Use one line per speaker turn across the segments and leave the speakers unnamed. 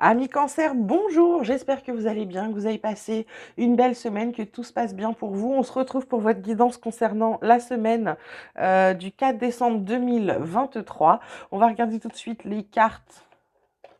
Amis Cancer, bonjour, j'espère que vous allez bien, que vous avez passé une belle semaine, que tout se passe bien pour vous. On se retrouve pour votre guidance concernant la semaine du 4 décembre 2023. On va regarder tout de suite les cartes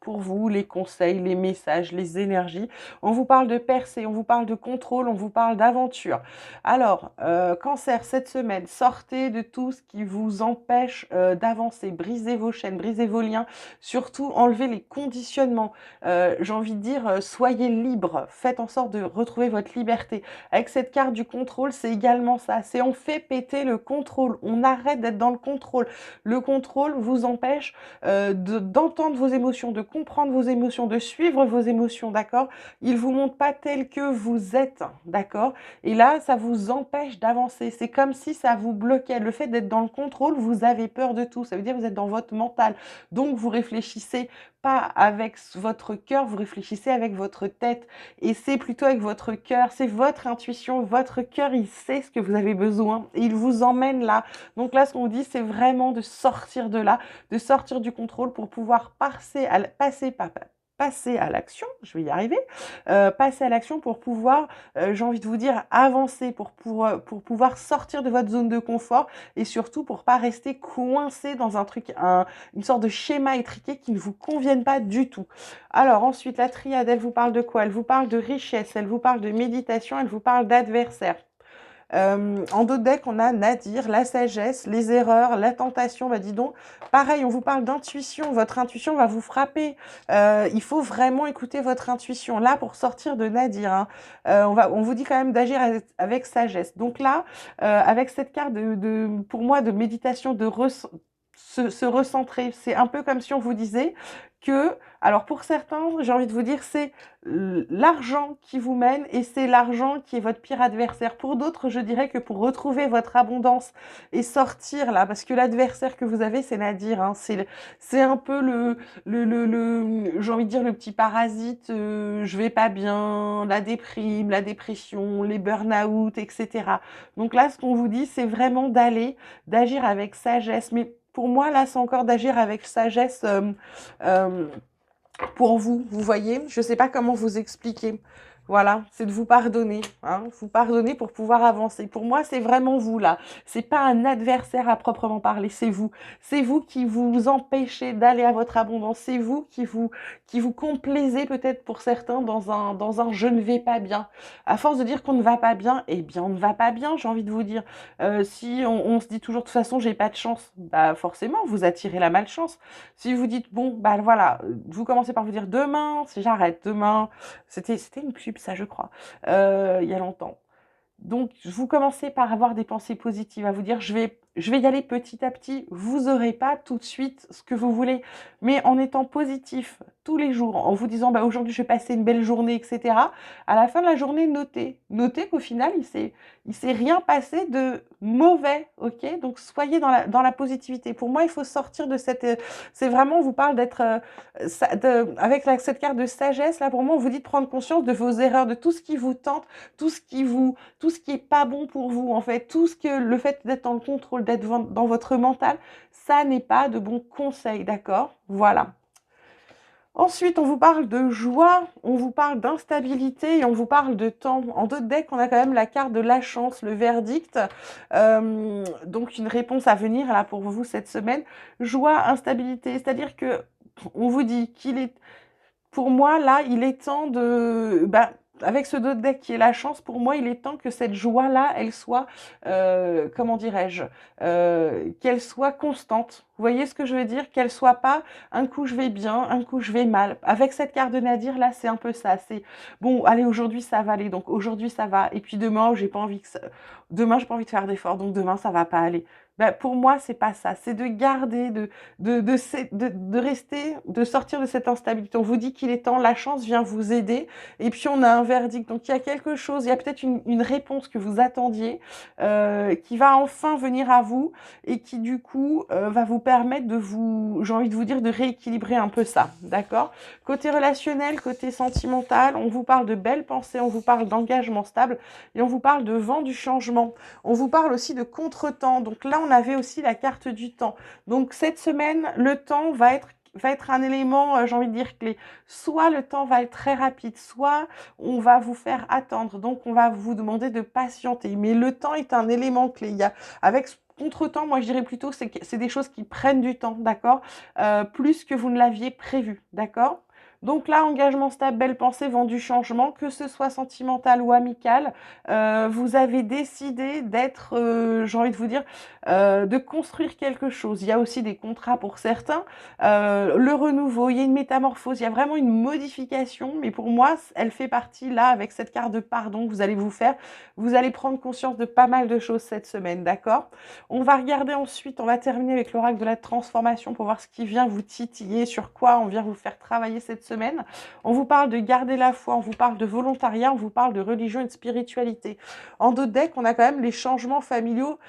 pour vous, les conseils, les messages, les énergies. On vous parle de percée, on vous parle de contrôle, on vous parle d'aventure. Alors, Cancer, cette semaine, sortez de tout ce qui vous empêche d'avancer, brisez vos chaînes, brisez vos liens, surtout enlevez les conditionnements. J'ai envie de dire, soyez libre, faites en sorte de retrouver votre liberté. Avec cette carte du contrôle, c'est également ça, c'est on fait péter le contrôle, on arrête d'être dans le contrôle. Le contrôle vous empêche d'entendre vos émotions, de comprendre vos émotions, de suivre vos émotions, d'accord? Il vous montre pas tel que vous êtes, d'accord? Et là, ça vous empêche d'avancer. C'est comme si ça vous bloquait. Le fait d'être dans le contrôle, vous avez peur de tout. Ça veut dire que vous êtes dans votre mental. Donc, vous réfléchissez pas avec votre cœur, vous réfléchissez avec votre tête. Et c'est plutôt avec votre cœur, c'est votre intuition, votre cœur, il sait ce que vous avez besoin. Et il vous emmène là. Donc là, ce qu'on vous dit, c'est vraiment de sortir de là, de sortir du contrôle pour pouvoir passer à l'action, je vais y arriver, passer à l'action pour pouvoir, j'ai envie de vous dire, avancer, pour pouvoir sortir de votre zone de confort et surtout pour pas rester coincé dans un truc, une sorte de schéma étriqué qui ne vous convienne pas du tout. Alors ensuite, la triade, elle vous parle de quoi? Elle vous parle de richesse, elle vous parle de méditation, elle vous parle d'adversaire. En dos de deck, on a Nadir, la sagesse, les erreurs, la tentation. Bah dis donc, pareil, on vous parle d'intuition. Votre intuition va vous frapper. Il faut vraiment écouter votre intuition. Là, pour sortir de Nadir, hein, on vous dit quand même d'agir avec sagesse. Donc là, avec cette carte pour moi, de méditation, se recentrer, c'est un peu comme si on vous disait que, alors pour certains, j'ai envie de vous dire, c'est l'argent qui vous mène et c'est l'argent qui est votre pire adversaire. Pour d'autres, je dirais que pour retrouver votre abondance et sortir là, parce que l'adversaire que vous avez, c'est Nadir, hein, c'est un peu j'ai envie de dire le petit parasite, je vais pas bien, la déprime, la dépression, les burn-out, etc. Donc là, ce qu'on vous dit, c'est vraiment d'agir avec sagesse, mais pour moi, là, c'est encore d'agir avec sagesse euh, pour vous, vous voyez. Je ne sais pas comment vous expliquer. Voilà, c'est de vous pardonner, hein, vous pardonner pour pouvoir avancer. Pour moi, c'est vraiment vous là. C'est pas un adversaire à proprement parler, c'est vous. C'est vous qui vous empêchez d'aller à votre abondance. C'est vous qui vous complaisez peut-être pour certains dans un je ne vais pas bien. À force de dire qu'on ne va pas bien, eh bien on ne va pas bien. J'ai envie de vous dire. Si on se dit toujours de toute façon j'ai pas de chance, bah forcément vous attirez la malchance. Si vous dites bon bah voilà, vous commencez par vous dire demain, si j'arrête demain. C'était une pub, ça, je crois, il y a longtemps. Donc, vous commencez par avoir des pensées positives, à vous dire, je vais y aller petit à petit. Vous n'aurez pas tout de suite ce que vous voulez, mais en étant positif tous les jours, en vous disant, bah, aujourd'hui, je vais passer une belle journée, etc. À la fin de la journée, notez qu'au final, il s'est rien passé de mauvais, ok? Donc, soyez dans la positivité. Pour moi, il faut sortir de c'est vraiment, on vous parle d'être, avec cette carte de sagesse, là, pour moi, on vous dit de prendre conscience de vos erreurs, de tout ce qui vous tente, tout ce qui est pas bon pour vous, en fait, tout ce que le fait d'être dans le contrôle, d'être dans votre mental, ça n'est pas de bons conseils, d'accord? Voilà. Ensuite, on vous parle de joie, on vous parle d'instabilité et on vous parle de temps. En d'autres decks, on a quand même la carte de la chance, le verdict. Donc, une réponse à venir là pour vous cette semaine. Joie, instabilité, c'est-à-dire que on vous dit qu'il est pour moi, là, il est temps de... Bah, avec ce dos de deck qui est la chance, pour moi, il est temps que cette joie-là, elle soit, comment dirais-je, qu'elle soit constante. Vous voyez ce que je veux dire? Qu'elle soit pas un coup je vais bien, un coup je vais mal. Avec cette carte de Nadir, là, c'est un peu ça. C'est bon, allez, aujourd'hui ça va aller, donc aujourd'hui ça va. Et puis demain, j'ai pas envie demain, j'ai pas envie de faire d'efforts, donc demain ça va pas aller. Ben, pour moi, c'est pas ça. C'est de garder, de rester, de sortir de cette instabilité. On vous dit qu'il est temps, la chance vient vous aider. Et puis, on a un verdict. Donc, il y a quelque chose, il y a peut-être une réponse que vous attendiez, qui va enfin venir à vous et qui, du coup, va vous permettre de j'ai envie de vous dire, de rééquilibrer un peu ça. D'accord? Côté relationnel, côté sentimental, on vous parle de belles pensées, on vous parle d'engagement stable et on vous parle de vent du changement. On vous parle aussi de contretemps. Donc là, on avait aussi la carte du temps. Donc cette semaine, le temps va être va être un élément, j'ai envie de dire clé. Soit le temps va être très rapide, soit on va vous faire attendre, donc on va vous demander de patienter. Mais le temps est un élément clé. Il y a avec ce contretemps, moi je dirais plutôt que c'est des choses qui prennent du temps, d'accord? Plus que vous ne l'aviez prévu, d'accord? Donc là, engagement stable, belle pensée, vent du changement, que ce soit sentimental ou amical, vous avez décidé d'être, j'ai envie de vous dire, de construire quelque chose. Il y a aussi des contrats pour certains, le renouveau, il y a une métamorphose, il y a vraiment une modification, mais pour moi, elle fait partie là, avec cette carte de pardon que vous allez vous faire. Vous allez prendre conscience de pas mal de choses cette semaine, d'accord? On va regarder ensuite, on va terminer avec l'oracle de la transformation pour voir ce qui vient vous titiller, sur quoi on vient vous faire travailler cette semaine. On vous parle de garder la foi, on vous parle de volontariat, on vous parle de religion et de spiritualité. En d'autres decks, on a quand même les changements familiaux.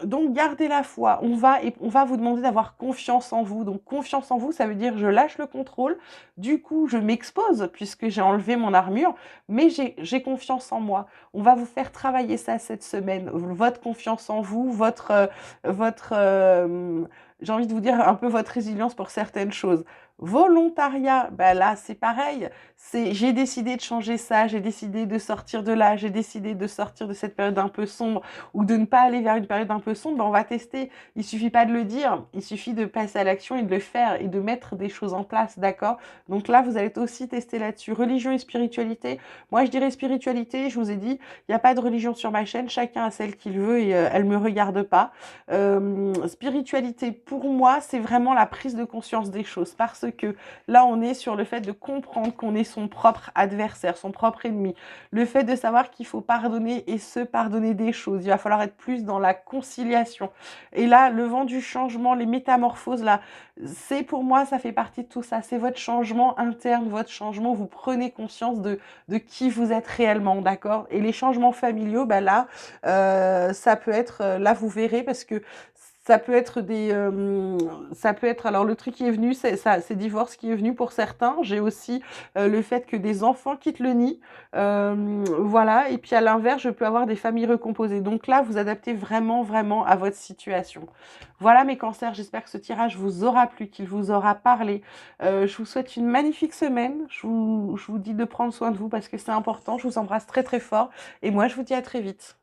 Donc gardez la foi. On va vous demander d'avoir confiance en vous. Donc confiance en vous, ça veut dire je lâche le contrôle. Du coup, je m'expose puisque j'ai enlevé mon armure, mais j'ai confiance en moi. On va vous faire travailler ça cette semaine. Votre confiance en vous, votre j'ai envie de vous dire un peu votre résilience pour certaines choses. Volontariat, ben là c'est pareil. C'est j'ai décidé de changer ça, j'ai décidé de sortir de là, j'ai décidé de sortir de cette période un peu sombre ou de ne pas aller vers une période un peu sombre. Ben on va tester. Il suffit pas de le dire, il suffit de passer à l'action et de le faire et de mettre des choses en place, d'accord? Donc là vous allez aussi tester là-dessus. Religion et spiritualité. Moi je dirais spiritualité. Je vous ai dit, il n'y a pas de religion sur ma chaîne. Chacun a celle qu'il veut et elle me regarde pas. Spiritualité, pour moi, c'est vraiment la prise de conscience des choses parce que là, on est sur le fait de comprendre qu'on est son propre adversaire, son propre ennemi. Le fait de savoir qu'il faut pardonner et se pardonner des choses. Il va falloir être plus dans la conciliation. Et là, le vent du changement, les métamorphoses, là, c'est pour moi, ça fait partie de tout ça. C'est votre changement interne, votre changement. Vous prenez conscience de qui vous êtes réellement, d'accord? Et les changements familiaux, bah là, ça peut être, là, vous verrez, parce que ça peut être ça peut être, alors le truc qui est venu, c'est ça, c'est divorce qui est venu pour certains. J'ai aussi le fait que des enfants quittent le nid, voilà. Et puis à l'inverse, je peux avoir des familles recomposées. Donc là, vous adaptez vraiment, vraiment à votre situation. Voilà mes cancers, j'espère que ce tirage vous aura plu, qu'il vous aura parlé. Je vous souhaite une magnifique semaine. Je vous dis de prendre soin de vous parce que c'est important. Je vous embrasse très, très fort. Et moi, je vous dis à très vite.